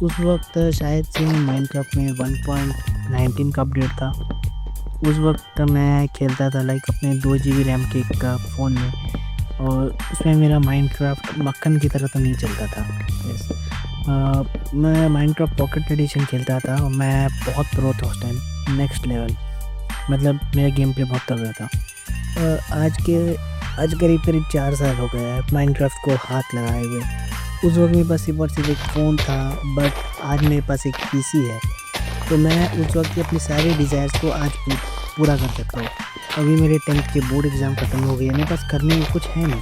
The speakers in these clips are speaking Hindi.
उस वक्त शायद से माइनक्राफ्ट में 1.19 का अपडेट था। उस वक्त मैं खेलता था लाइक अपने 2 GB रैम के का फ़ोन में, और उसमें मेरा माइनक्राफ्ट मक्खन की तरह तो नहीं चलता था। यस, मैं माइनक्राफ्ट पॉकेट एडिशन खेलता था और मैं बहुत प्रो था उस टाइम, नेक्स्ट लेवल। मतलब मेरा गेम प्ले बहुत तगड़ा था। आज करीब करीब 4 साल हो गया है माइनक्राफ्ट को हाथ लगाए हुए। उस वक्त मेरे पास सिर्फ एक फ़ोन था, बट आज मेरे पास एक पीसी है। तो मैं उस वक्त की अपनी सारी डिज़ायर्स को आज पूरा कर सकता हूँ। अभी मेरे 10th के बोर्ड एग्ज़ाम ख़त्म हो गए हैं, मेरे पास करने को कुछ है नहीं।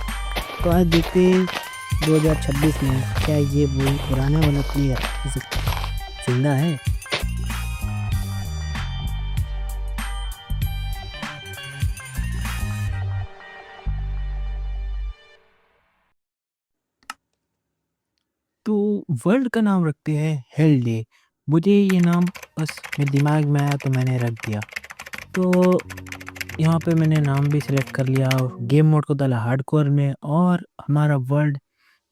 तो आज देखते हैं 2026 में क्या ये वही पुराना वाला प्लेयर जिंदा है। तो वर्ल्ड का नाम रखते हैं हेल डे। मुझे ये नाम बस मेरे दिमाग में आया तो मैंने रख दिया। तो यहाँ पे मैंने नाम भी सिलेक्ट कर लिया, गेम मोड को डाला हार्डकोर में, और हमारा वर्ल्ड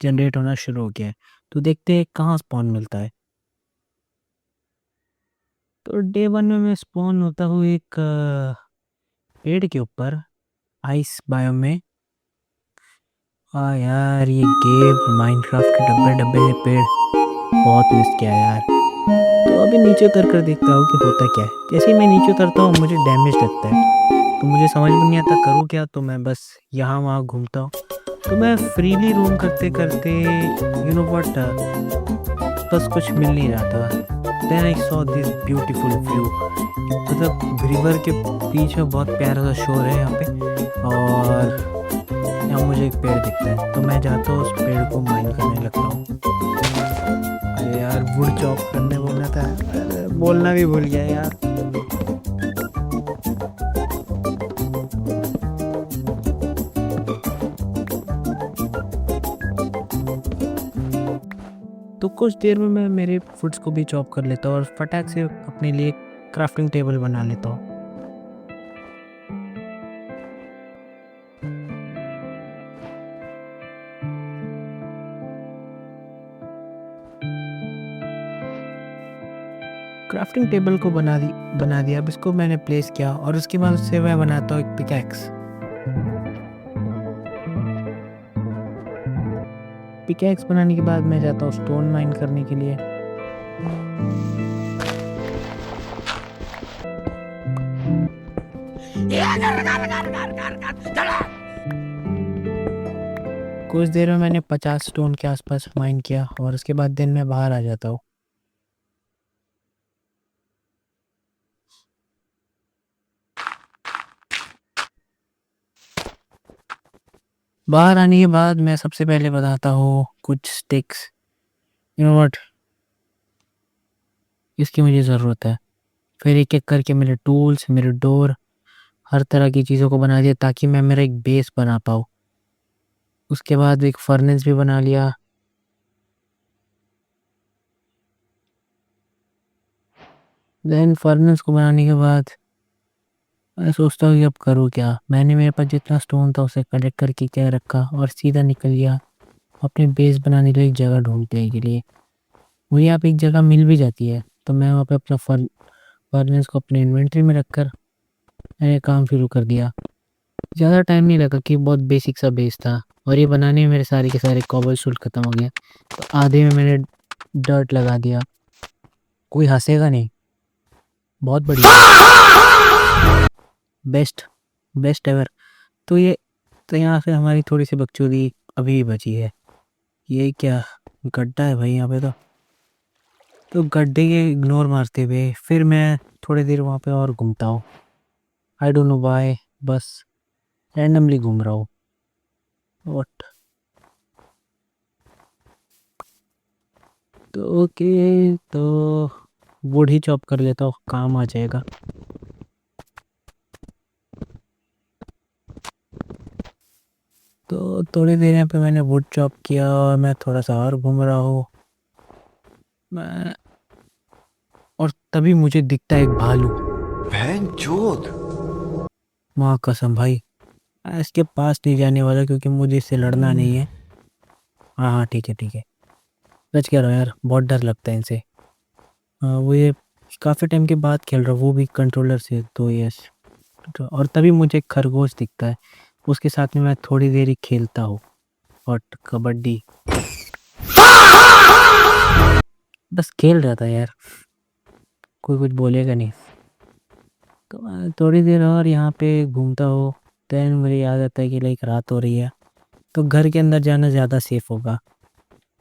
जनरेट होना शुरू हो गया है। तो देखते हैं कहाँ स्पॉन मिलता है। तो डे 1 में मैं स्पॉन होता हूँ एक पेड़ के ऊपर, आइस बायोम में। यार ये गेम माइनक्राफ्ट के डब्बे डब्बे ने पेड़ बहुत मिस किया यार। तो अभी नीचे उतर कर देखता हूँ कि होता क्या है। जैसे ही मैं नीचे उतरता हूँ मुझे डैमेज लगता है, तो मुझे समझ में नहीं आता करूँ क्या। तो मैं बस यहाँ वहाँ घूमता हूँ। तो मैं फ्रीली रोम करते करते व्हाट, बस कुछ मिल नहीं रहा था। Then I saw this beautiful view. मतलब रिवर के पीछे बहुत प्यारा सा शोर है यहाँ पे, और यहाँ मुझे एक पेड़ दिखता है। तो मैं जाता हूँ उस पेड़ को माइन करने लगता हूँ। अरे यार वुड चॉप करने बोलना था, अरे बोलना भी भूल गया यार। तो कुछ देर में मैं मेरे फूड्स को भी चॉप कर लेता हूँ और फटाक से अपने लिए क्राफ्टिंग टेबल बना लेता हूँ। क्राफ्टिंग टेबल को बना दिया। अब इसको मैंने प्लेस किया और उसके बाद उससे मैं बनाता हूँ एक पिकैक्स। पिकैक्स बनाने के बाद मैं जाता हूँ स्टोन माइन करने के लिए। कुछ देर में मैंने 50 स्टोन के आसपास माइन किया और उसके बाद दिन में बाहर आ जाता हूँ। बाहर आने के बाद मैं सबसे पहले बताता हूँ कुछ स्टिक्स। व्हाट, इसकी मुझे ज़रूरत है। फिर एक एक करके मेरे टूल्स, मेरे डोर, हर तरह की चीज़ों को बना दिया ताकि मैं मेरा एक बेस बना पाऊँ। उसके बाद एक फर्नेस भी बना लिया। देन फर्नेस को बनाने के बाद मैं सोचता हूँ कि अब करूँ क्या। मैंने मेरे पास जितना स्टोन था उसे कलेक्ट करके क्या रखा और सीधा निकल गया अपने बेस बनाने के लिए एक जगह ढूंढने के लिए। मुझे यहाँ पे एक जगह मिल भी जाती है, तो मैं वहाँ पे अपना फर्नेस को अपने इन्वेंट्री में रखकर मैंने काम शुरू कर दिया। ज़्यादा टाइम नहीं लगा कि बहुत बेसिक सा बेस था, और ये बनाने में मेरे सारे के सारे कॉबल स्टोन खत्म हो गया। तो आधे में मैंने डर्ट लगा दिया। कोई हंसेगा नहीं, बहुत बढ़िया, बेस्ट बेस्ट एवर। तो यहाँ से हमारी थोड़ी सी बकचोदी अभी भी बची है। ये क्या गड्ढा है भाई यहाँ पे। तो गड्ढे के इग्नोर मारते हुए फिर मैं थोड़ी देर वहाँ पे और घूमता हूँ। आई डोंट नो व्हाई, बस रैंडमली घूम रहा हूँ। व्हाट, तो ओके, तो वुड ही चॉप कर लेता हूँ, काम आ जाएगा। तो थोड़ी देर यहाँ पे मैंने वुड चॉप किया और मैं थोड़ा सा और घूम रहा हूँ। मैं और तभी मुझे दिखता है एक भालू। बहनचोद। माँ कसम भाई, मैं इसके पास नहीं जाने वाला क्योंकि मुझे इससे लड़ना नहीं है। हाँ हाँ, ठीक है ठीक है। सच कह रहा हूँ यार, बहुत डर लगता है इनसे। वो ये काफ़ी टाइम के बाद खेल रहा हूँ, वो भी कंट्रोलर से, तो यस। तो और तभी मुझे एक खरगोश दिखता है, उसके साथ में मैं थोड़ी देर ही खेलता हूँ। और कबड्डी बस खेल रहा था यार, कोई कुछ बोलेगा नहीं। तो मैं थोड़ी देर और यहाँ पे घूमता हूँ। देन मुझे याद आता है कि लाइक रात हो रही है, तो घर के अंदर जाना ज़्यादा सेफ होगा।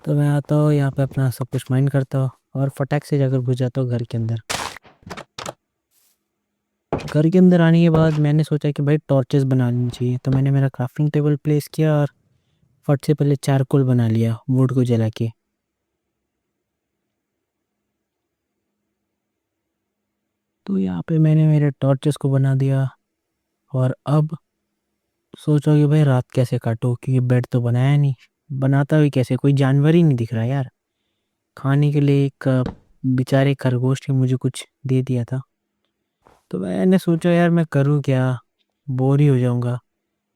तो मैं आता हूँ यहाँ पे, अपना सब कुछ माइंड करता हूँ और फटाक से जाकर घुस जाता हूँ घर के अंदर। घर के अंदर आने के बाद मैंने सोचा कि भाई टॉर्चेस बना लेनी चाहिए, तो मैंने मेरा क्राफ्टिंग टेबल प्लेस किया और फट से पहले चारकोल बना लिया वुड को जला के। तो यहाँ पे मैंने मेरे टॉर्चेस को बना दिया। और अब सोचो कि भाई रात कैसे काटूँ, क्योंकि बेड तो बनाया नहीं। बनाता भी कैसे, कोई जानवर ही नहीं दिख रहा यार। खाने के लिए एक बेचारे खरगोश ने मुझे कुछ दे दिया था। तो मैंने सोचा यार मैं करूँ क्या, बोर ही हो जाऊंगा।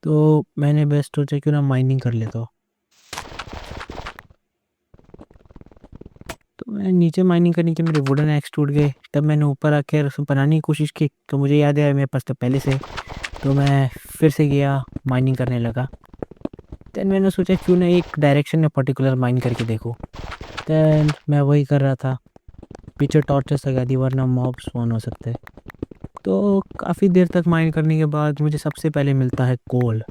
तो मैंने बेस्ट सोचा क्यों ना माइनिंग कर लेता हूँ। तो मैं नीचे माइनिंग करने के मेरे वुडन एक्स टूट गए। तब मैंने ऊपर आकर उसमें बनाने की कोशिश की, तो मुझे याद है मेरे पास तो पहले से। तो मैं फिर से गया, माइनिंग करने लगा। देन मैंने सोचा क्यों ना एक डायरेक्शन में पर्टिकुलर माइन करके देखो। देन मैं वही कर रहा था, पीछे टॉर्चेस लगा दी वरना मॉब स्पॉन हो सकते हैं। तो काफ़ी देर तक माइन करने के बाद मुझे सबसे पहले मिलता है coal.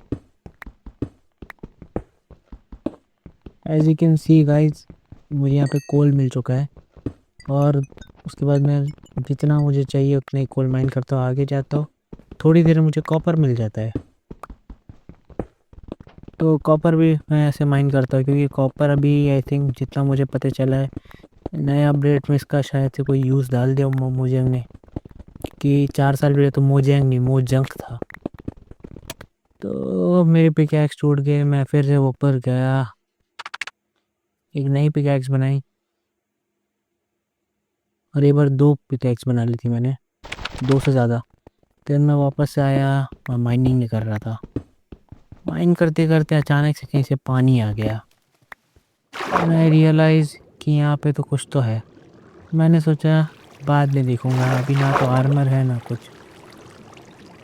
As you can see guys, मुझे यहाँ पे कोल मिल चुका है। और उसके बाद मैं जितना मुझे चाहिए उतने कोल माइन करता हूँ, आगे जाता हूँ। थोड़ी देर में मुझे कॉपर मिल जाता है। तो कॉपर भी मैं ऐसे माइन करता हूँ, क्योंकि कॉपर अभी आई थिंक जितना मुझे पता चला है, नए अपडेट में इसका शायद से कोई यूज़ डाल दिया मोजेंग ने, कि 4 साल पहले तो मोजेंग नहीं मोजंक था। तो मेरे पिकैक्स टूट गए, मैं फिर से ऊपर गया, एक नई पिकैक्स बनाई। और एक बार 2 पिकैक्स बना ली थी मैंने, 2 से ज़्यादा। फिर मैं वापस से आया और माइनिंग नहीं कर रहा था। माइन करते करते अचानक से कहीं से पानी आ गया। मैं रियलाइज़ कि यहाँ पे तो कुछ तो है। मैंने सोचा बाद में देखूँगा, अभी ना तो आर्मर है ना कुछ।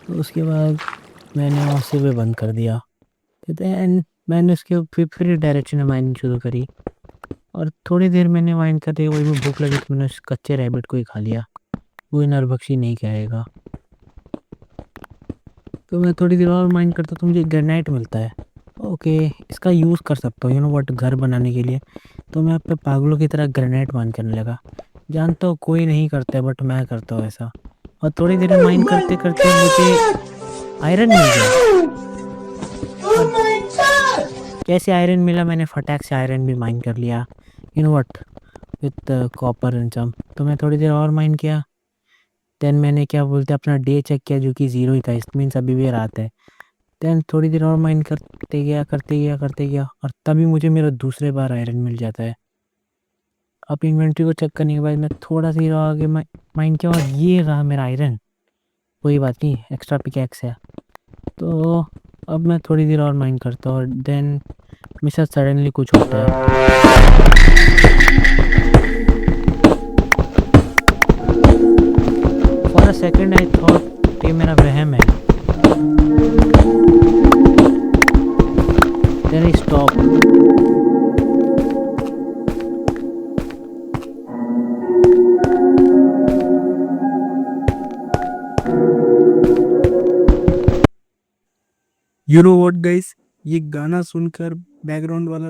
तो उसके बाद मैंने वहाँ से भी बंद कर दिया। देन मैंने उसके फिर डायरेक्शन में माइनिंग शुरू करी। और थोड़ी देर मैंने माइन करते वही में भूख लगी, तो मैंने उस कच्चे रैबिट को ही खा लिया। कोई नरभक्षी नहीं कहेगा। तो मैं थोड़ी देर और माइन करता तो मुझे ग्रेनाइट मिलता है। ओके, इसका यूज़ कर सकता हूँ, यू नो व्हाट, घर बनाने के लिए। तो मैं अपने पागलों की तरह ग्रेनाइट माइन करने लगा। जानता हूँ कोई नहीं करता है, बट मैं करता हूँ ऐसा। और थोड़ी देर में माइन करते करते मुझे आयरन मिल गया। कैसे आयरन मिला, मैंने फटाक से आयरन भी माइन कर लिया, you know what, with copper and some. तो मैं थोड़ी देर और माइन किया। देन मैंने क्या बोलते हैं अपना डे चेक किया, जो कि 0 ही था, इस मीन्स अभी भी रात है। देन थोड़ी देर और माइन करते गया और तभी मुझे मेरा दूसरे बार आयरन मिल जाता है। अब इन्वेंट्री को चेक करने के बाद मैं थोड़ा सा ही आगे माइन किया और ये रहा मेरा आयरन। कोई बात नहीं, एक्स्ट्रा पिकैक्स है। तो अब मैं थोड़ी देर और माइन करता हूँ और देन मेरे साथ सडनली कुछ होता है। For a second I thought ये मेरा वहम है। Then I stop. You know what guys, ये गाना सुनकर बैकग्राउंड वाला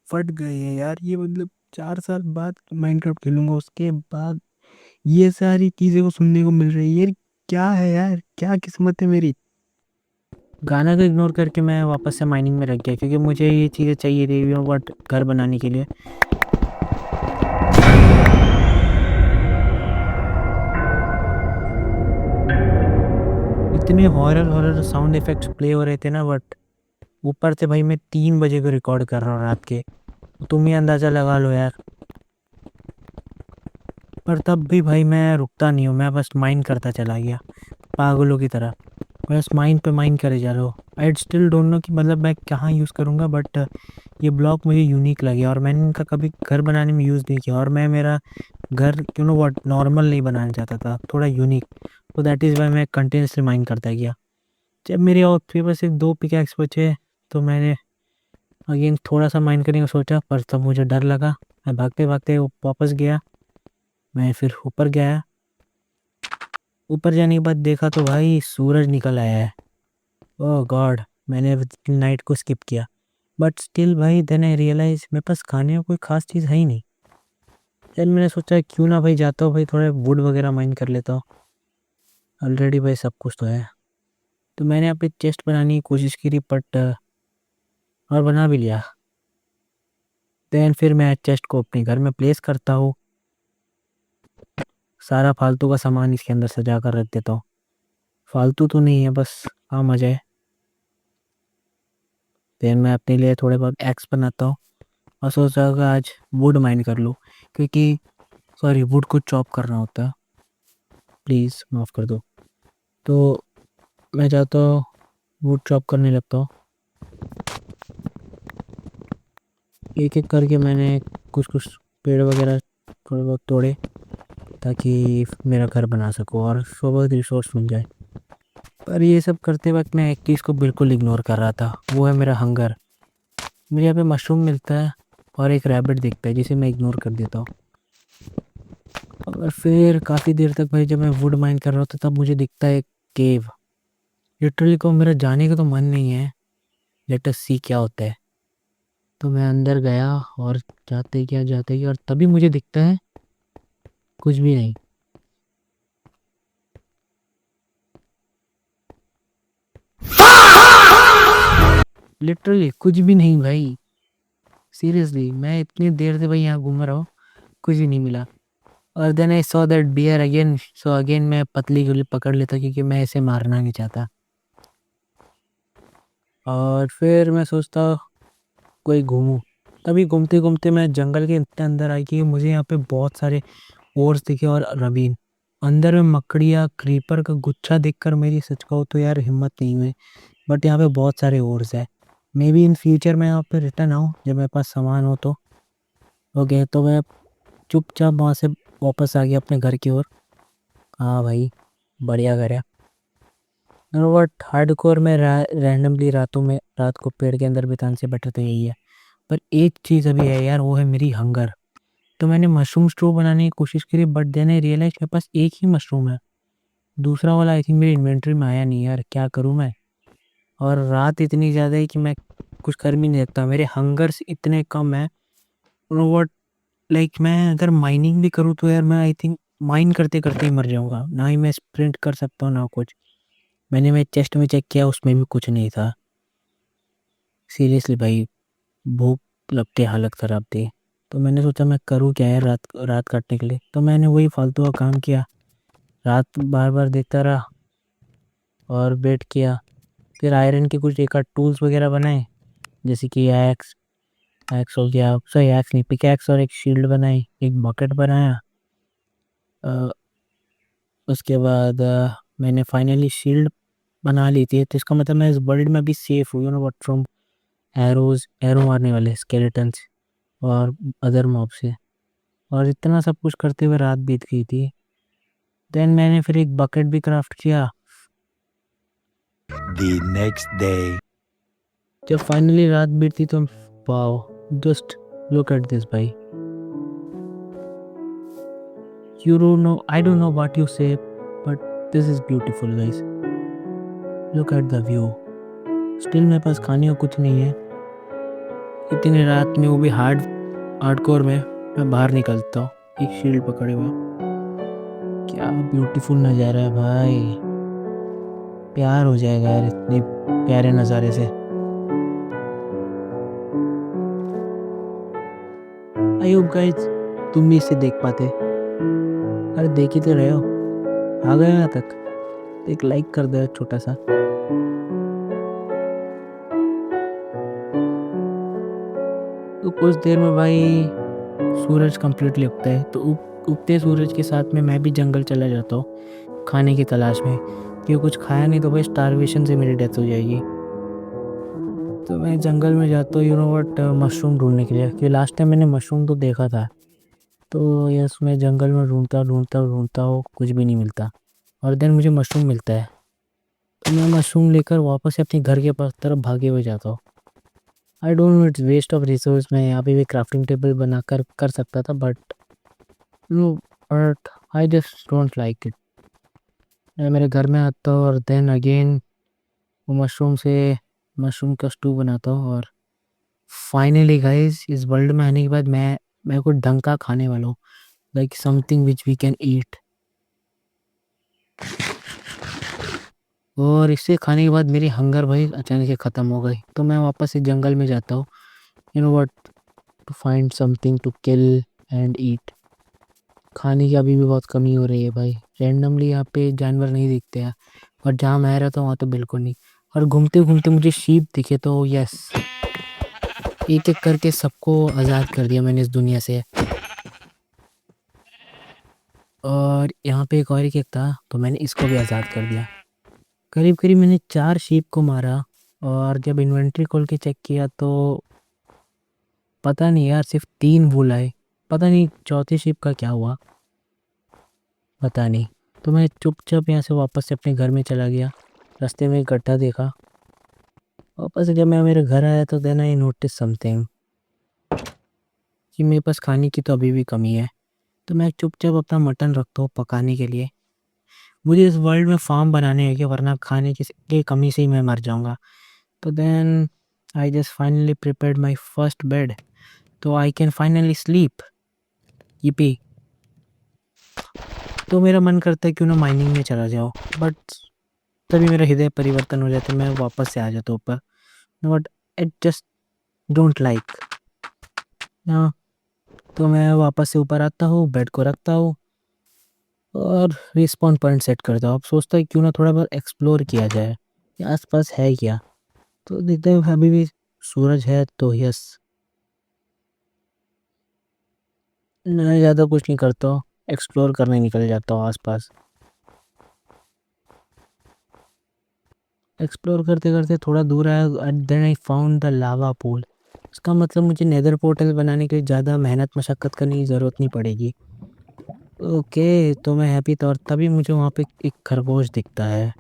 फट गए हैं यार। ये मतलब 4 साल बाद माइनक्राफ्ट खेलूंगा, उसके बाद ये सारी चीज़ें को सुनने को मिल रही है यार। क्या है यार, क्या किस्मत है मेरी। गाना को इग्नोर करके मैं वापस से माइनिंग में रख गया, क्योंकि मुझे ये चीज़ें चाहिए थी, बट घर बनाने के लिए। इतने horror horror sound effects play हो रहे थे ना, बट ऊपर से भाई मैं 3 बजे को रिकॉर्ड कर रहा हूँ रात के। तुम ही अंदाज़ा लगा लो यार। पर तब भी भाई मैं रुकता नहीं हूँ, मैं बस माइन करता चला गया पागलों की तरह। बस माइन पे माइन करे जा रहा हूँ। आई स्टिल डोंट नो कि मतलब मैं कहाँ यूज़ करूँगा, बट ये ब्लॉक मुझे यूनिक लगे और मैंने इनका कभी घर बनाने में यूज़ नहीं किया, और मैं मेरा घर क्यों ना व्हाट नॉर्मल नहीं बनाना चाहता था, थोड़ा यूनिक। तो दैट इज़ वाई मैं कंटिन्यूसली माइन करता गया। जब मेरे और मेरे पास सिर्फ 2 पिकैक्स बचे तो मैंने अगेन थोड़ा सा माइन करने का सोचा, पर तब मुझे डर लगा। मैं भागते-भागते वापस गया। मैं फिर ऊपर गया। ऊपर जाने के बाद देखा तो भाई सूरज निकल आया है। ओह गॉड! मैंने नाइट को स्किप किया। बट स्टिल भाई देन आई रियलाइज़ मेरे पास खाने को कोई ख़ास चीज़ है ही नहीं। देन मैंने सोचा क्यों ना भाई जाता हूँ भाई थोड़े वुड वगैरह माइन कर लेता हूँ। ऑलरेडी भाई सब कुछ तो है। तो मैंने अपनी चेस्ट बनाने की कोशिश करी, बट और बना भी लिया। देन फिर मैं चेस्ट को अपने घर में प्लेस करता हूँ। सारा फालतू का सामान इसके अंदर सजा कर रख देता हूँ। फालतू तो नहीं है, बस काम आ जाए। देन मैं अपने लिए थोड़े बहुत एक्स बनाता हूँ और सोचा कि आज वुड माइन कर लूँ, क्योंकि सॉरी वुड को चॉप करना होता है। प्लीज़ माफ़ कर दो। तो मैं चाहता हूँ वुड चॉप करने लगता हूँ। एक एक करके मैंने कुछ कुछ पेड़ वगैरह थोड़े बहुत तोड़े, ताकि मेरा घर बना सकूँ और थोड़ा बहुत रिसोर्स मिल जाए। पर ये सब करते वक्त मैं एक चीज़ को बिल्कुल इग्नोर कर रहा था, वो है मेरा हंगर। मुझे यहाँ पे मशरूम मिलता है और एक रैबिट दिखता है जिसे मैं इग्नोर कर देता हूँ। और फिर काफ़ी देर तक भाई जब मैं वुड माइन कर रहा होता तब मुझे दिखता है एक केव। लिटरली को मेरा जाने का तो मन नहीं है, लेट अस सी क्या होता है। तो मैं अंदर गया और जाते क्या और तभी मुझे दिखता है कुछ भी नहीं। लिटरली कुछ भी नहीं भाई। सीरियसली मैं इतनी देर से भाई यहाँ घूम रहा हूँ, कुछ भी नहीं मिला। और then I saw that bear again, so again मैं पतली गोली पकड़ लेता क्योंकि मैं इसे मारना नहीं चाहता। और फिर मैं सोचता कोई घूमूं। तभी घूमते घूमते मैं जंगल के इतने अंदर आई कि मुझे यहाँ पे बहुत सारे ओर्स दिखे और रबीन। अंदर में मकड़िया क्रीपर का गुच्छा देखकर मेरी सच कहूँ तो यार हिम्मत नहीं हुई। बट यहाँ पे बहुत सारे ओर्स है। मे बी इन फ्यूचर मैं यहाँ पे रिटर्न आऊँ जब मेरे पास सामान हो तो। ओके तो मैं चुपचाप वहाँ से वापस आ गया अपने घर की ओर। हाँ भाई बढ़िया घर है। बट हार्डकोर में रैंडमली रात को पेड़ के अंदर बिताने से बेटर तो यही है। पर एक चीज़ अभी है यार, वो है मेरी हंगर। तो मैंने मशरूम स्टोव बनाने की कोशिश करी, बट देन आई रियलाइज मेरे पास एक ही मशरूम है। दूसरा वाला आई थिंक मेरी इन्वेंटरी में आया नहीं यार, क्या करूँ मैं। और रात इतनी ज़्यादा है कि मैं कुछ कर भी नहीं सकता, मेरे हंगर्स इतने कम है। वट लाइक मैं अगर माइनिंग भी करूँ तो यार मैं आई थिंक माइन करते करते ही मर जाऊँगा। ना ही मैं स्प्रिंट कर सकता हूँ ना कुछ। मैंने चेस्ट में चेक किया, उसमें भी कुछ नहीं था। सीरियसली भाई भूख लगती हालत ख़राब थी। तो मैंने सोचा मैं करूँ क्या है रात रात काटने के लिए। तो मैंने वही फालतू का काम किया, रात बार बार देखता रहा और वेट किया। फिर आयरन के कुछ एक आध टूल्स वगैरह बनाए, जैसे कि एक्स एक्स हो गया, सॉरी एक्स नहीं पिकैक्स, और एक शील्ड बनाई, एक बकेट बनाया। अ, उसके बाद मैंने फाइनली शील्ड बना ली थी, तो इसका मतलब मैं इस वर्ल्ड में अभी सेफ हूँ, you know what, from arrow मारने वाले स्केलेटन्स और अदर मॉब से। और इतना सब कुछ करते हुए रात बीत गई थी। देन मैंने फिर एक बकेट भी क्राफ्ट किया। The next day. जब फाइनली रात बीती तो wow, just look at this भाई। You don't know, I don't know what you say, but this is beautiful guys. Look at the view. Still मेरे पास खाने को कुछ नहीं है। इतनी रात में, वो भी हार्डकोर में मैं बाहर निकलता हूँ एक शील्ड पकड़े हुए। क्या ब्यूटीफुल नज़ारा है भाई, प्यार हो जाएगा यार इतने प्यारे नज़ारे से। आई होप गाइस तुम भी इसे देख पाते। अरे देख ही तो रहे हो, आ गए यहाँ तक तो एक लाइक कर दो छोटा सा। तो कुछ देर में भाई सूरज कंप्लीटली उगता है। तो उगते सूरज के साथ में मैं भी जंगल चला जाता हूँ खाने की तलाश में, क्योंकि कुछ खाया नहीं तो भाई स्टारवेशन से मेरी डेथ हो जाएगी। तो मैं जंगल में जाता हूँ यू नो व्हाट मशरूम ढूंढने के लिए, क्योंकि लास्ट टाइम मैंने मशरूम तो देखा था। तो यस, मैं जंगल में ढूंढता हूँ, कुछ भी नहीं मिलता। और देन मुझे मशरूम मिलता है, तो मैं मशरूम लेकर वापस से अपने घर के पास तरफ भागे हुए जाता हूँ। I don't know, it's waste of resource. मैं यहाँ पे भी क्राफ्टिंग टेबल बनाकर कर सकता था, but no, but I just don't like it. मैं मेरे घर में आता हूँ और देन अगेन वो मशरूम का स्टू बनाता हूँ। और फाइनली गाइस, इस वर्ल्ड में आने के बाद मैं कुछ ढंग का खाने वाला हूँ, like something which we can eat. और इसे खाने के बाद मेरी हंगर भाई अचानक से ख़त्म हो गई, तो मैं वापस से जंगल में जाता हूँ you know what, to find something to kill and eat. खाने की अभी भी बहुत कमी हो रही है भाई, रैंडमली यहाँ पे जानवर नहीं दिखते हैं, और जहाँ मैं रहता हूँ वहाँ तो बिल्कुल नहीं। और घूमते घूमते मुझे शीप दिखे, तो यस, एक एक करके सबको आज़ाद कर दिया मैंने इस दुनिया से। और यहाँ पे एक और ही केक था, तो मैंने इसको भी आज़ाद कर दिया। करीब करीब मैंने 4 शीप को मारा। और जब इन्वेंट्री खोल के चेक किया तो पता नहीं यार, सिर्फ 3 वुल आए। पता नहीं चौथी शीप का क्या हुआ, पता नहीं। तो मैं चुपचाप यहाँ से वापस से अपने घर में चला गया। रास्ते में एक गड्ढा देखा। वापस से जब मैं मेरे घर आया तो देन आई नोटिस समथिंग, कि मेरे पास खाने की तो अभी भी कमी है। तो मैं चुपचाप अपना मटन रखता हूँ पकाने के लिए। मुझे इस वर्ल्ड में फार्म बनाने है, वरना खाने की कमी से ही मैं मर जाऊंगा। तो then I just finally prepared my first bed, तो I can finally sleep. yippee। तो मेरा मन करता है क्यों ना माइनिंग में चला जाओ, बट तभी मेरा हृदय परिवर्तन हो जाता है, मैं वापस से आ जाता हूँ ऊपर। But it just don't like ना। तो मैं वापस से ऊपर आता हूँ, बेड को रखता हूँ और रिस्पॉन पॉइंट सेट करता हूँ। अब सोचता है क्यों ना थोड़ा बहुत एक्सप्लोर किया जाए कि आसपास है क्या। तो देखते हैं अभी भी सूरज है, तो यस, मैं ज़्यादा कुछ नहीं करता हूँ, एक्सप्लोर करने निकल जाता हूँ आसपास। एक्सप्लोर करते करते थोड़ा दूर आया, and then I found the lava pool. इसका मतलब मुझे नेदर पोर्टल बनाने के लिए ज़्यादा मेहनत मशक्क़त करने की ज़रूरत नहीं पड़ेगी। ओके, तो मैं हैप्पी था, और तभी मुझे वहाँ पे एक खरगोश दिखता है।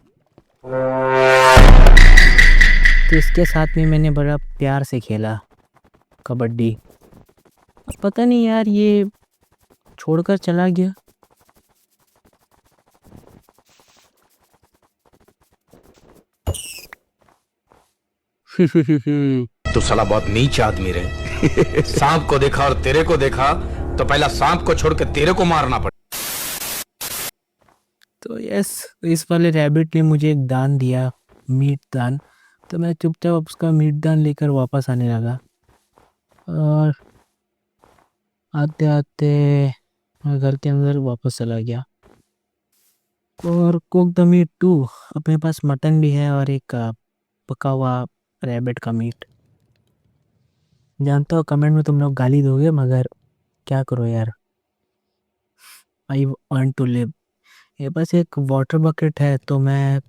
तो इसके साथ में मैंने बड़ा प्यार से खेला कबड्डी। पता नहीं यार, ये छोड़कर चला गया। तो साला बहुत नीच आदमी रहे। सांप को देखा और तेरे को देखा तो पहला सांप को छोड़ के तेरे को मारना पड़ा। तो यस, इस वाले रैबिट ने मुझे एक दान दिया, मीट दान। तो मैं चुपचाप उसका मीट दान लेकर वापस आने लगा। और आते आते मैं घर के अंदर वापस चला गया। और कुक द मीट टू, अपने पास मटन भी है और एक पका हुआ रैबिट का मीट। जानता हो कमेंट में तुम लोग गाली दोगे, मगर क्या करो यार, आई वांट टू लिव। ये बस एक वाटर बकेट है, तो मैं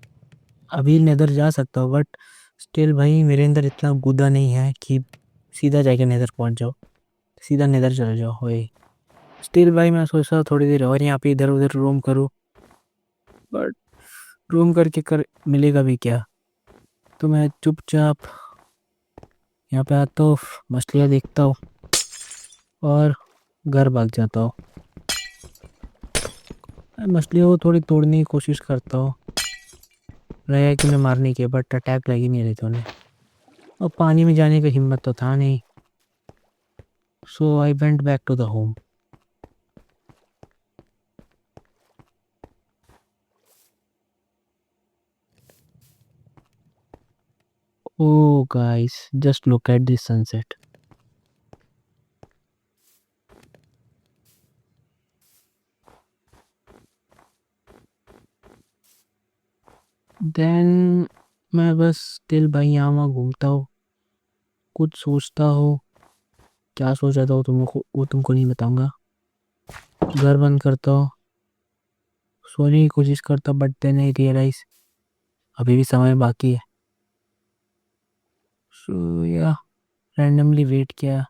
अभी नेदर जा सकता हूँ, बट स्टिल भाई मेरे अंदर इतना गुदा नहीं है कि सीधा जाके नेदर पहुँच जाओ, सीधा नेदर चले जाओ। वही स्टिल भाई मैं सोच रहा हूँ थोड़ी देर और यहाँ पे इधर उधर रोम करूँ, बट रोम करके मिलेगा भी क्या। तो मैं चुपचाप यहाँ पे आता हूँ, मछलियाँ देखता हूँ और घर भाग जाता हूँ। मैं मछलियों को थोड़ी तोड़ने की कोशिश करता हूँ, रहा कि उन्हें मारने की, बट अटैक लग ही नहीं रहे थे उन्हें, और पानी में जाने की हिम्मत तो था नहीं। So I went back to the home. Oh guys, just look at this sunset. Then मैं बस स्टिल भाई यहाँ वहाँ घूमता हूँ, कुछ सोचता हूँ। क्या सोच रहा था वो तुमको नहीं बताऊंगा। घर बंद करता हूँ, सोने की कोशिश करता, बट देन आई रियलाइज अभी भी समय बाकी है। सो या रैंडमली वेट किया।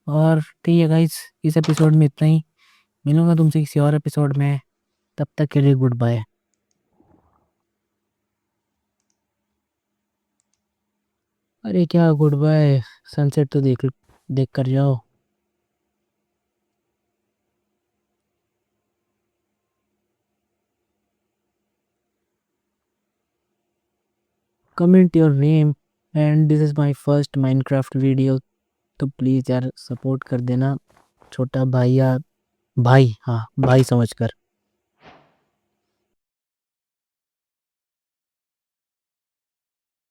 और ठीक है गाइस, इस एपिसोड में इतना ही। मिलूंगा तुमसे किसी और एपिसोड में, तब तक के लिए गुड बाय। अरे क्या गुड बाय, सनसेट तो देख कर जाओ। Comment your name, and this is my first Minecraft video, तो प्लीज़ यार सपोर्ट कर देना, छोटा भाई या भाई, हाँ भाई समझकर।